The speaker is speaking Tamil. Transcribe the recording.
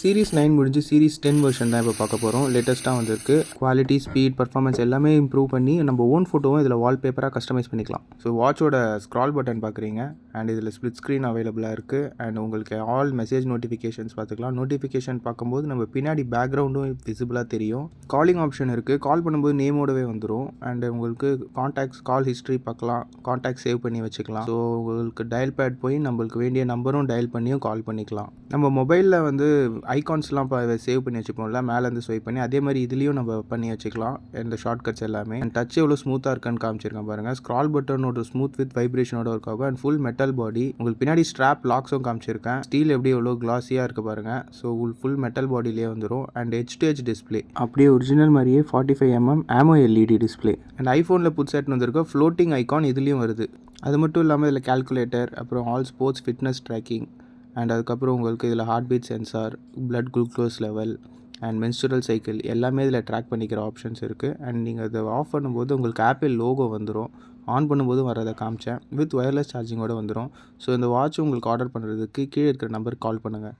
சீரிஸ் 9 முடிஞ்சு சீரிஸ் 10 வெர்ஷன் தான் இப்போ பார்க்க போகிறோம். லேட்டஸ்ட்டாக வந்திருக்கு. குவாலிட்டி, ஸ்பீட், பர்ஃபார்மன்ஸ் எல்லாமே இம்ப்ரூவ் பண்ணி நம்ம ஓன் ஃபோட்டோவும் இதில் வால்பேப்பராக கஸ்டமைஸ் பண்ணிக்கலாம். ஸோ வாட்சோட ஸ்க்ரால் பட்டன் பார்க்குறீங்க அண்ட் இதில் ஸ்ப்ளிட் ஸ்க்ரீன் அவைலபிளாக இருக்குது. அண்ட் உங்களுக்கு ஆல் மெசேஜ் நோட்டிஃபிகேஷன்ஸ் பார்த்துக்கலாம். நோட்டிஃபிகேஷன் பார்க்கும்போது நம்ம பின்னாடி பேக்ரவுண்டும் விசிபிளாக தெரியும். காலிங் ஆப்ஷன் இருக்குது. கால் பண்ணும்போது நேமோடவே வந்துடும். அண்ட் உங்களுக்கு கான்டாக்ட்ஸ், கால் ஹிஸ்ட்ரி பார்க்கலாம். கான்டாக்ட் சேவ் பண்ணி வச்சுக்கலாம். ஸோ உங்களுக்கு டயல் பேட் போய் நம்மளுக்கு வேண்டிய நம்பரும் டயல் பண்ணியும் கால் பண்ணிக்கலாம். நம்ம மொபைலில் வந்து ஐகான்ஸ்லாம் இப்போ சேவ் பண்ணி வச்சுப்போம்ல, மேலேருந்து ஸ்வைப் பண்ணி, அதே மாதிரி இதுலேயும் நம்ம பண்ணி வச்சுக்கலாம். இந்த ஷார்ட்கட்ஸ் எல்லாமே அண்ட் டச் எவ்வளோ ஸ்மூத்தாக இருக்குன்னு காமிச்சிருக்கேன் பாருங்கள். ஸ்க்ரால் பட்டனோட ஸ்மூத் வித் வைப்ரேஷனோட ஒர்க் ஆகும். And full metal body. உங்களுக்கு பின்னாடி ஸ்ட்ராப் லாக்ஸும் காமிச்சிருக்கேன். ஸ்டீல் எப்படி எவ்வளோ கிளாஸியாக இருக்குது பாருங்கள். ஸோ ஃபுல் மெட்டல் பாடியிலே வந்துடும். அண்ட் ஹெச் டிஸ்பிளே அப்படியே ஒரிஜினல் மாதிரியே 45mm ஆமோ எல்இடி டிஸ்பிளே. அண்ட் ஐஃபோனில் புதுசாக வந்திருக்க ஃப்ளோட்டிங் ஐகான் இதுலேயும் வருது. அது மட்டும் இல்லாமல் இதில் கால்குலேட்டர், அப்புறம் all sports fitness tracking, and அதுக்கப்புறம் உங்களுக்கு இதில் heart beat sensor, blood glucose level and menstrual cycle எல்லாமே இதில் ட்ராக் பண்ணிக்கிற ஆப்ஷன்ஸ் இருக்குது. அண்ட் நீங்கள் அதை ஆஃப் பண்ணும்போது உங்களுக்கு ஆப்பிள் லோகோ வந்துடும். ஆன் பண்ணும்போது வரதை காமிச்சேன். வித் ஒயர்லெஸ் சார்ஜிங்கோடு வந்துடும். ஸோ இந்த வாட்ச் உங்களுக்கு ஆர்டர் பண்ணுறதுக்கு கீழே இருக்கிற நம்பருக்கு கால் பண்ணுங்கள்.